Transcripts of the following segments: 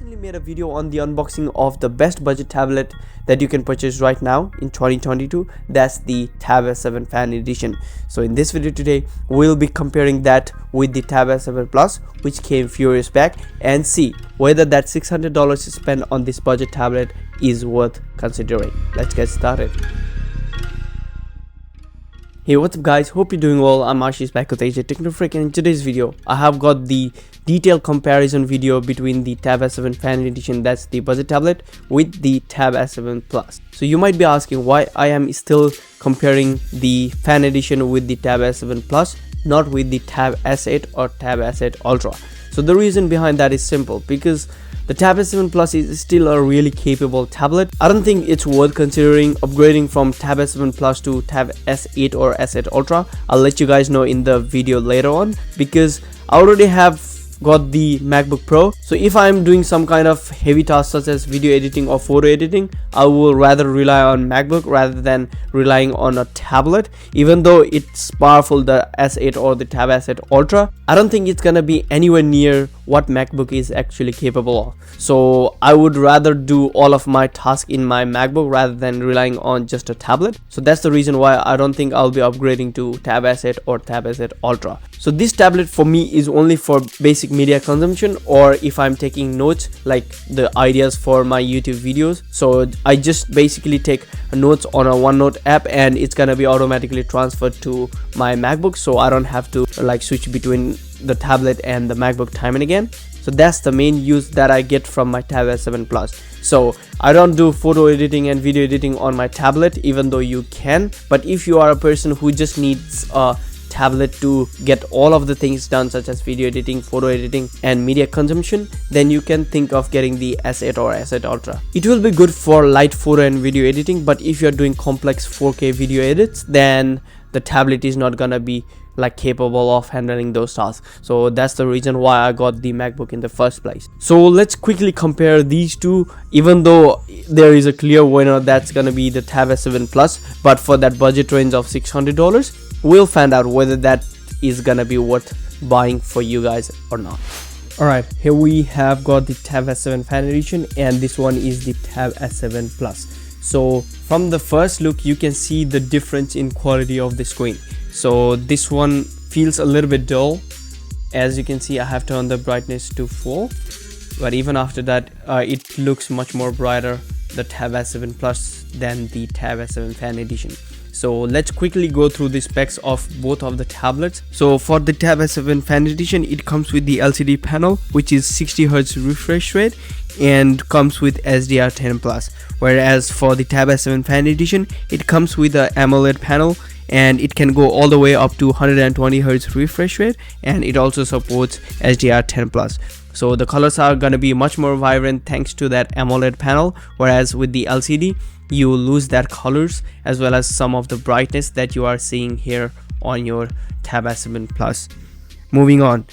recently made a video on the unboxing of the best budget tablet that you can purchase right now in 2022. That's the Tab S7 Fan Edition. So in this video today, we'll be comparing that with the Tab S7 Plus, which came few years back, and see whether that $600 spent on this budget tablet is worth considering. Let's get started. Hey, what's up guys, hope you're doing well. I'm Ashish back with AJ Techno Freak, and in today's video I have got the detailed comparison video between the Tab S7 Fan Edition, that's the budget tablet, with the Tab S7 Plus. So you might be asking why I am still comparing the Fan Edition with the Tab S7 Plus, not with the Tab S8 or Tab S8 Ultra. So the reason behind that is simple, because the Tab S7 Plus is still a really capable tablet. I don't think it's worth considering upgrading from Tab S7 Plus to Tab S8 or S8 Ultra. I'll let you guys know in the video later on, because I already have got the MacBook Pro. So if I'm doing some kind of heavy tasks such as video editing or photo editing, I will rather rely on MacBook rather than relying on a tablet. Even though it's powerful, the S8 or the Tab S8 Ultra, I don't think it's gonna be anywhere near what MacBook is actually capable of. So I would rather do all of my tasks in my MacBook rather than relying on just a tablet. So that's the reason why I don't think I'll be upgrading to Tab S8 or Tab S8 Ultra. So this tablet for me is only for basic media consumption, or if I'm taking notes, like the ideas for my YouTube videos. So I just basically take notes on a OneNote app, and it's gonna be automatically transferred to my MacBook, so I don't have to like switch between the tablet and the MacBook time and again. So that's the main use that I get from my Tab S7 Plus. So I don't do photo editing and video editing on my tablet, even though you can. But if you are a person who just needs a tablet to get all of the things done, such as video editing, photo editing and media consumption, then you can think of getting the S8 or S8 Ultra. It will be good for light photo and video editing, but if you're doing complex 4K video edits, then the tablet is not gonna be like capable of handling those tasks. So that's the reason why I got the MacBook in the first place. So let's quickly compare these two, even though there is a clear winner, that's gonna be the Tab S7 Plus. But for that budget range of $600, we'll find out whether that is gonna be worth buying for you guys or not. Alright, here we have got the Tab S7 Fan Edition, and this one is the Tab S7 Plus. So from the first look, you can see the difference in quality of the screen. So this one feels a little bit dull. As you can see, I have turned the brightness to full, but even after that, it looks much more brighter, the Tab S7 Plus, than the Tab S7 Fan Edition. So let's quickly go through the specs of both of the tablets. So for the Tab S7 Fan Edition, it comes with the LCD panel, which is 60Hz refresh rate, and comes with SDR10 Plus. Whereas for the Tab S7 Fan Edition, it comes with a AMOLED panel, and it can go all the way up to 120Hz refresh rate, and it also supports SDR10 Plus. So the colors are gonna be much more vibrant thanks to that AMOLED panel, whereas with the LCD you lose that colors as well as some of the brightness that you are seeing here on your Tab S7 Plus. Moving on,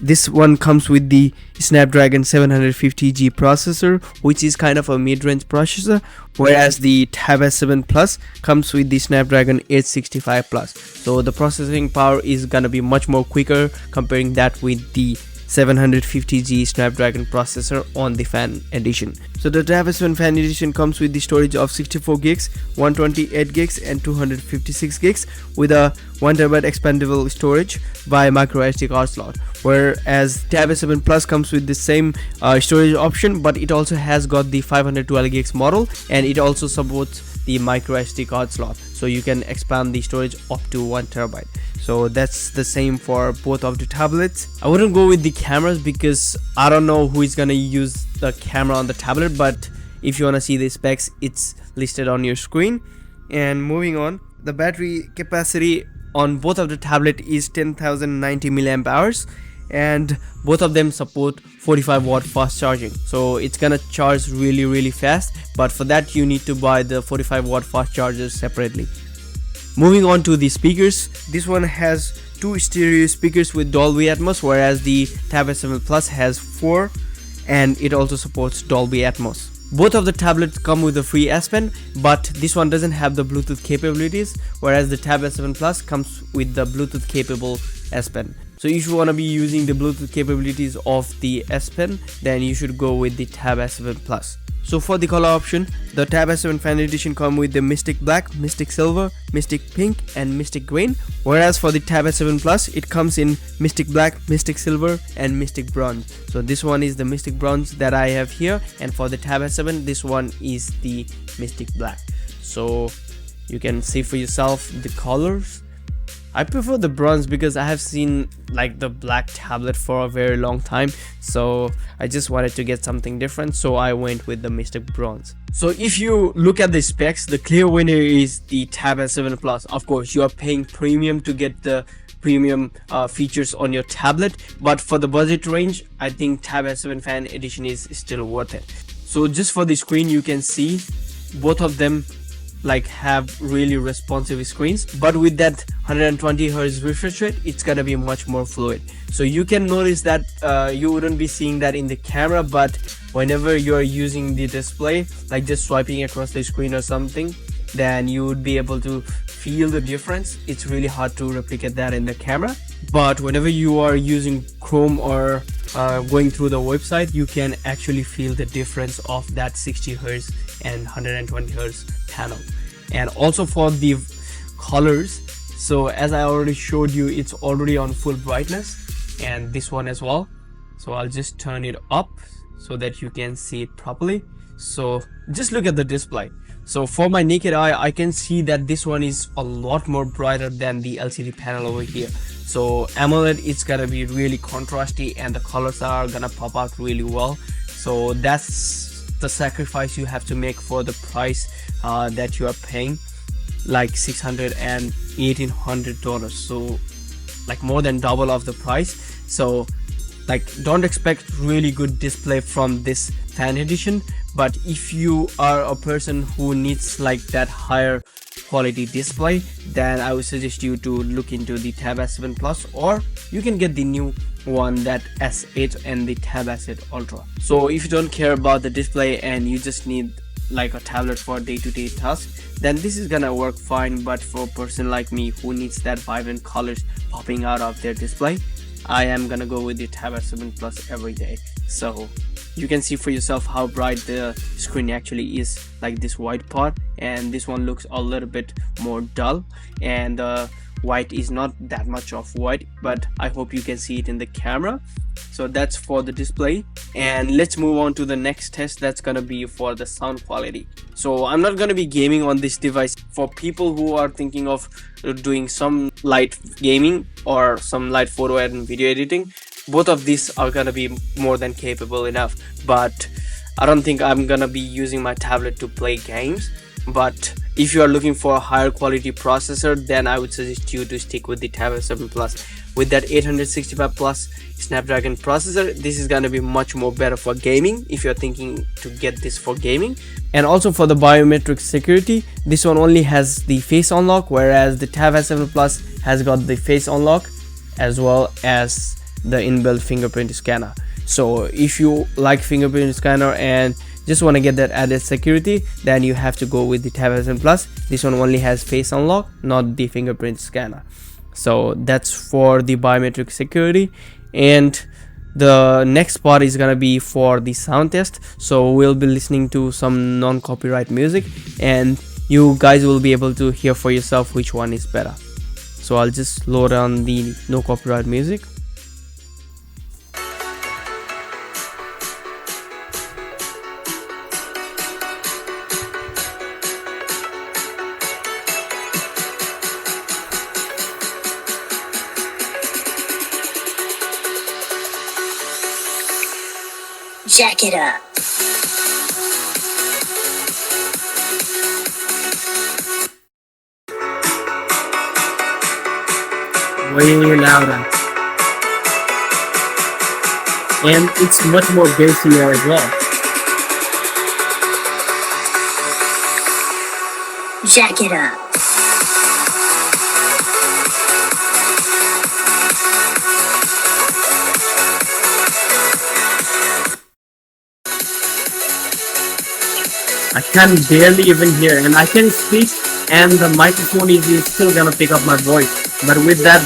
this one comes with the Snapdragon 750G processor, which is kind of a mid-range processor, whereas the Tab S7 Plus comes with the Snapdragon 865 Plus. So the processing power is gonna be much more quicker comparing that with the 750G Snapdragon processor on the Fan Edition. So the Tab S7 Fan Edition comes with the storage of 64 gigs, 128 gigs and 256 gigs with a 1TB expandable storage by micro SD card slot, whereas Tab S7 Plus comes with the same storage option, but it also has got the 512 gigs model, and it also supports the micro SD card slot, so you can expand the storage up to 1TB. So that's the same for both of the tablets. I wouldn't go with the cameras because I don't know who is gonna use the camera on the tablet, but if you want to see the specs, it's listed on your screen. And moving on, the battery capacity on both of the tablet is 10,090 milliamp hours, and both of them support 45-watt fast charging. So it's gonna charge really fast, but for that you need to buy the 45-watt fast chargers separately. Moving on to the speakers, this one has 2 stereo speakers with Dolby Atmos, whereas the Tab S7 Plus has 4, and it also supports Dolby Atmos. Both of the tablets come with a free S Pen, but this one doesn't have the Bluetooth capabilities, whereas the Tab S7 Plus comes with the Bluetooth capable S Pen. So if you want to be using the Bluetooth capabilities of the S Pen, then you should go with the Tab S7 Plus. So for the color option, the Tab S7 Fan Edition come with the Mystic Black, Mystic Silver, Mystic Pink and Mystic Green, whereas for the Tab S7 Plus it comes in Mystic Black, Mystic Silver and Mystic Bronze. So this one is the Mystic Bronze that I have here, and for the Tab S7 this one is the Mystic Black. So you can see for yourself the colors. I prefer the bronze because I have seen like the black tablet for a very long time, so I just wanted to get something different, so I went with the Mystic Bronze. So if you look at the specs, the clear winner is the Tab S7 Plus. Of course you are paying premium to get the premium features on your tablet, but for the budget range I think Tab S7 Fan Edition is still worth it. So just for the screen, you can see both of them like have really responsive screens, but with that 120 Hz refresh rate it's gonna be much more fluid. So you can notice that you wouldn't be seeing that in the camera, but whenever you're using the display, like just swiping across the screen or something, then you would be able to feel the difference. It's really hard to replicate that in the camera, but whenever you are using Chrome or going through the website, you can actually feel the difference of that 60 Hz and 120 Hz panel. And also for the colors, so as I already showed you, it's already on full brightness, and this one as well. So I'll just turn it up so that you can see it properly. So just look at the display. So for my naked eye, I can see that this one is a lot more brighter than the LCD panel over here. So AMOLED, it's gonna be really contrasty and the colors are gonna pop out really well. So that's the sacrifice you have to make for the price that you are paying, like $600 and $1,800. So like more than double of the price. So like don't expect really good display from this Fan Edition, but if you are a person who needs like that higher quality display, then I would suggest you to look into the Tab S7 Plus, or you can get the new one, that S8 and the Tab S8 Ultra. So if you don't care about the display and you just need like a tablet for day-to-day tasks, then this is gonna work fine. But for a person like me who needs that vibrant colors popping out of their display, I am gonna go with the Tab S7 Plus every day. So you can see for yourself how bright the screen actually is, like this white part, and this one looks a little bit more dull, and white is not that much of white, but I hope you can see it in the camera. So that's for the display, and let's move on to the next test. That's gonna be for the sound quality. So I'm not gonna be gaming on this device. For people who are thinking of doing some light gaming or some light photo and video editing, both of these are gonna be more than capable enough, but I don't think I'm gonna be using my tablet to play games. But if you are looking for a higher quality processor, then I would suggest you to stick with the Tab S7 Plus. With that 865 plus Snapdragon processor, this is gonna be much more better for gaming if you're thinking to get this for gaming. And also for the biometric security, this one only has the face unlock, whereas the Tab S7 Plus has got the face unlock as well as the inbuilt fingerprint scanner. So if you like fingerprint scanner and just want to get that added security, then you have to go with the Tab S7 Plus. This one only has face unlock, not the fingerprint scanner. So that's for the biometric security. And the next part is gonna be for the sound test. So we'll be listening to some non-copyright music, and you guys will be able to hear for yourself which one is better. So I'll just load on the no copyright music. Jack it up. Way louder. And it's much more bassier as well. Jack it up. I can barely even hear, and I can speak and the microphone is still gonna pick up my voice. but with that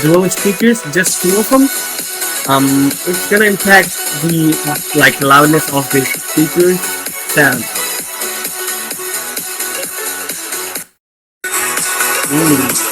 dual speakers, just two of them, it's gonna impact the like loudness of the speakers sound. Mm.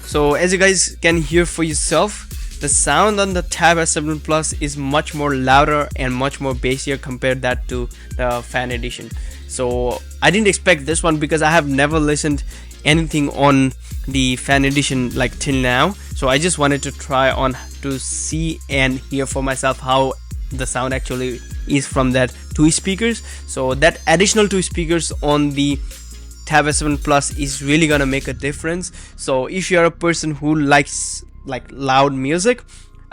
So as you guys can hear for yourself, the sound on the Tab S7 Plus is much more louder and much more bassier compared that to the Fan Edition. So I didn't expect this one because I have never listened anything on the Fan Edition like till now. So I just wanted to try on to see and hear for myself how the sound actually is from that two speakers. So that additional two speakers on the Tab S7 Plus is really gonna make a difference. So if you're a person who likes like loud music,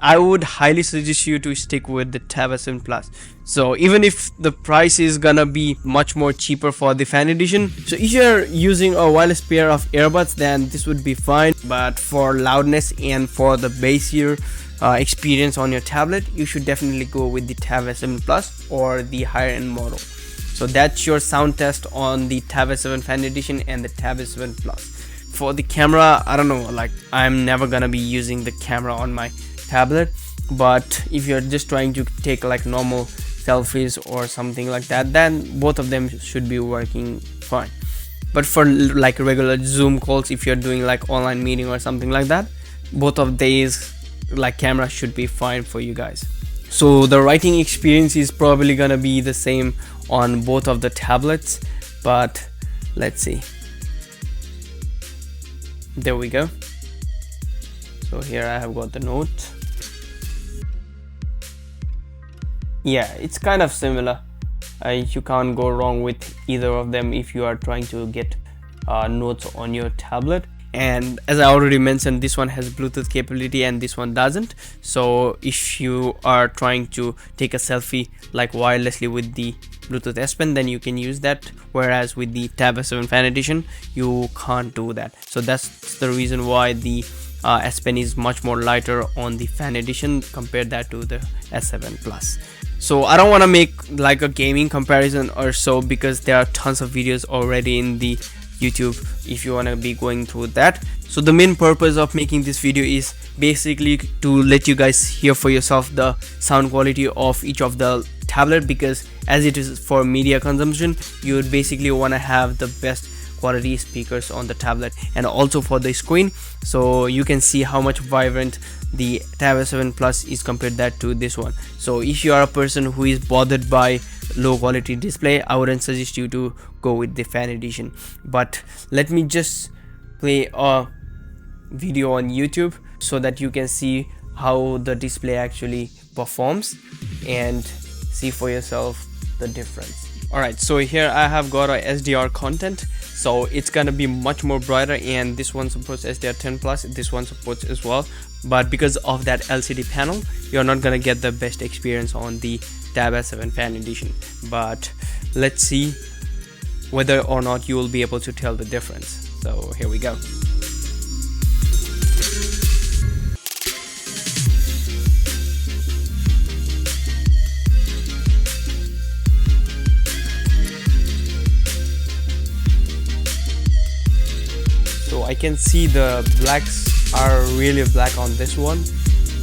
I would highly suggest you to stick with the Tab S7 Plus. So even if the price is gonna be much more cheaper for the Fan Edition, so if you're using a wireless pair of earbuds, then this would be fine. But for loudness and for the bassier experience on your tablet, you should definitely go with the Tab S7 Plus or the higher end model. So that's your sound test on the Tab S7 Fan Edition and the Tab S7 Plus. For the camera, I don't know, like I'm never gonna be using the camera on my tablet, but if you're just trying to take like normal selfies or something like that, then both of them should be working fine. But for like regular Zoom calls, if you're doing like online meeting or something like that, both of these like cameras should be fine for you guys. So the writing experience is probably gonna be the same on both of the tablets, but let's see. There we go. So here I have got the note. Yeah, it's kind of similar. You can't go wrong with either of them if you are trying to get notes on your tablet. And as I already mentioned, this one has Bluetooth capability and this one doesn't. So if you are trying to take a selfie like wirelessly with the Bluetooth S Pen, then you can use that, whereas with the Tab S7 Fan Edition you can't do that. So that's the reason why the S Pen is much more lighter on the Fan Edition compared that to the S7 Plus. So I don't want to make like a gaming comparison or so, because there are tons of videos already in the YouTube if you want to be going through that. So the main purpose of making this video is basically to let you guys hear for yourself the sound quality of each of the tablet, because as it is for media consumption, you would basically want to have the best quality speakers on the tablet, and also for the screen, so you can see how much vibrant the Tab S7 Plus is compared that to this one. So if you are a person who is bothered by low quality display, I wouldn't suggest you to go with the Fan Edition. But let me just play a video on YouTube so that you can see how the display actually performs and see for yourself the difference. Alright, so here I have got a SDR content, so it's gonna be much more brighter, and this one supports SDR10 plus, this one supports as well, but because of that LCD panel, you're not gonna get the best experience on the Tab S7 Fan Edition. But let's see whether or not you will be able to tell the difference. So here we go. So I can see the blacks are really black on this one,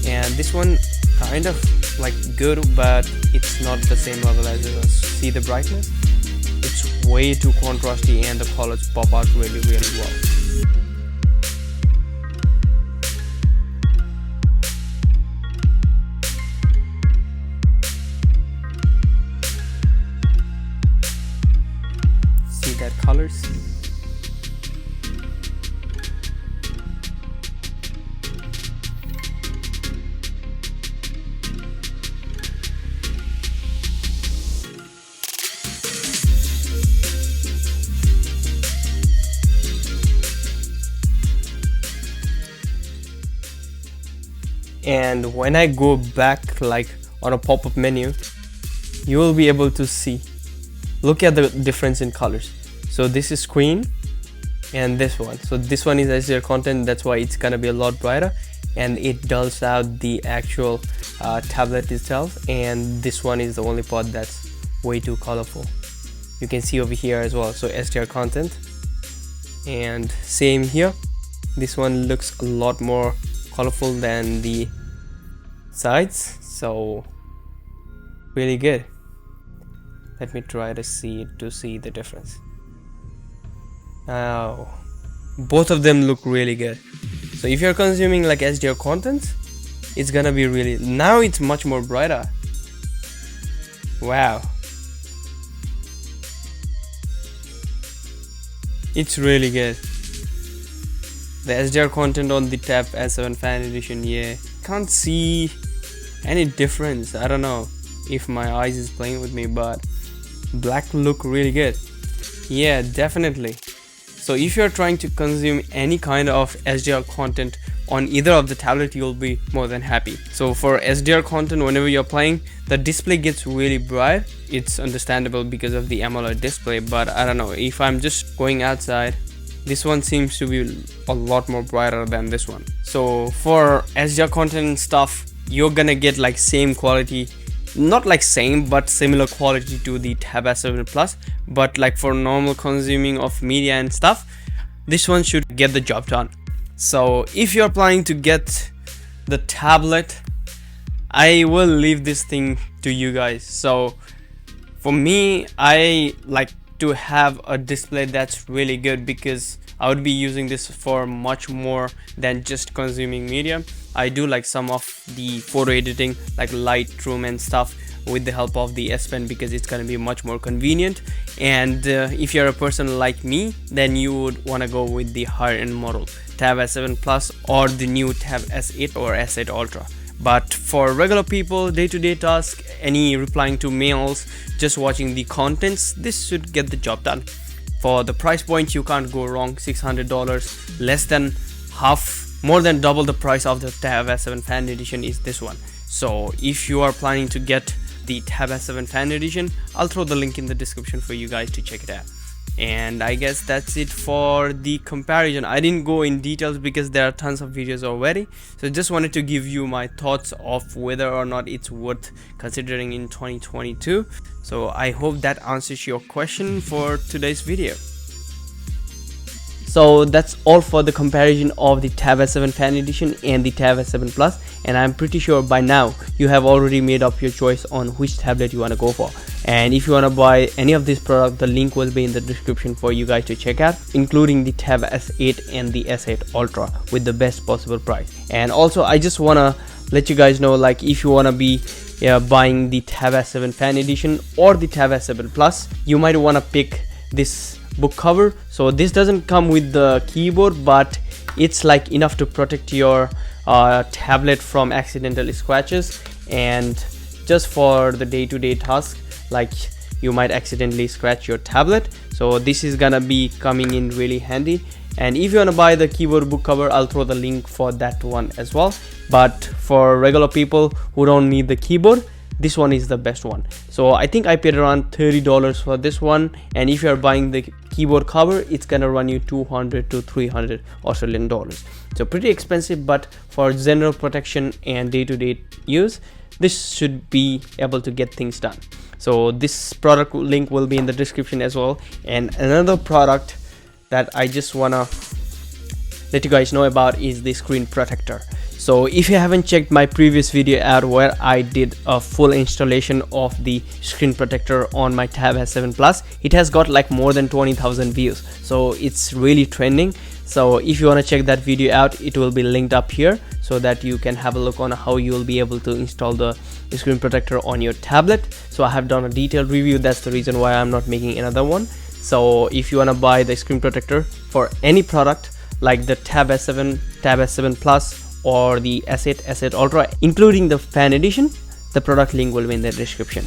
and this one kind of like good, but it's not the same level as it was. See the brightness? It's way too contrasty and the colors pop out really well. See that colors? And when I go back like on a pop-up menu, you will be able to see, look at the difference in colors. So this is screen and this one. So this one is SDR content, that's why it's gonna be a lot brighter, and it dulls out the actual tablet itself, and this one is the only part that's way too colorful. You can see over here as well, so SDR content, and same here. This one looks a lot more colorful than the sides, so really good. Let me try to see the difference. Now both of them look really good. So if you're consuming like SDR content, it's gonna be really, now it's much more brighter. Wow, it's really good. The SDR content on the Tab S7 Fan Edition, yeah, can't see any difference. I don't know if my eyes is playing with me, but black look really good. Yeah, definitely. So if you're trying to consume any kind of SDR content on either of the tablet, you'll be more than happy. So for SDR content, whenever you're playing, the display gets really bright. It's understandable because of the AMOLED display, but I don't know, if I'm just going outside, this one seems to be a lot more brighter than this one. So for SDR content and stuff, you're gonna get like same quality, not like same but similar quality to the Tab S7 Plus, but like for normal consuming of media and stuff, this one should get the job done. So if you're planning to get the tablet, I will leave this thing to you guys. So for me, I like to have a display that's really good because I would be using this for much more than just consuming media. I do like some of the photo editing like Lightroom and stuff with the help of the S Pen because it's gonna be much more convenient. And if you're a person like me, then you would want to go with the higher end model, Tab S7 Plus or the new Tab S8 or S8 Ultra. But for regular people, day-to-day tasks, any replying to mails, just watching the contents, this should get the job done. For the price point, you can't go wrong. $600, less than half, more than double the price of the Tab S7 Fan Edition is this one. So if you are planning to get the Tab S7 Fan Edition, I'll throw the link in the description for you guys to check it out. And I guess that's it for the comparison. I didn't go in details because there are tons of videos already, so just wanted to give you my thoughts of whether or not it's worth considering in 2022. So I hope that answers your question for today's video. So that's all for the comparison of the Tab S7 Fan Edition and the Tab S7 Plus, and I'm pretty sure by now you have already made up your choice on which tablet you want to go for. And if you want to buy any of this product, the link will be in the description for you guys to check out, including the Tab S8 and the S8 Ultra with the best possible price. And also I just want to let you guys know, like, if you want to be buying the Tab S7 Fan Edition or the Tab S7 Plus, you might want to pick this book cover. So this doesn't come with the keyboard, but it's like enough to protect your tablet from accidental scratches, and just for the day-to-day task, like you might accidentally scratch your tablet. So this is gonna be coming in really handy. And if you want to buy the keyboard book cover, I'll throw the link for that one as well. But for regular people who don't need the keyboard, this one is the best one. So I think I paid around $30 for this one, and if you're buying the keyboard cover, it's gonna run you 200 to 300 Australian dollars. So pretty expensive, but for general protection and day-to-day use, this should be able to get things done. So this product link will be in the description as well. And another product that I just wanna let you guys know about is the screen protector. So if you haven't checked my previous video out where I did a full installation of the screen protector on my Tab S7 Plus, it has got like more than 20,000 views, so it's really trending. So if you want to check that video out, it will be linked up here so that you can have a look on how you will be able to install the screen protector on your tablet. So I have done a detailed review, that's the reason why I'm not making another one. So if you want to buy the screen protector for any product like the Tab S7, Tab S7 Plus or the S8, S8 Ultra, including the Fan Edition, the product link will be in the description.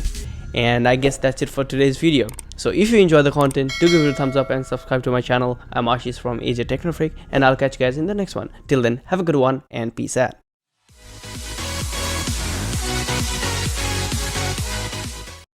And I guess that's it for today's video. So if you enjoy the content, do give it a thumbs up and subscribe to my channel. I'm Ashish from AJ Technofreak, and I'll catch you guys in the next one. Till then, have a good one and peace out.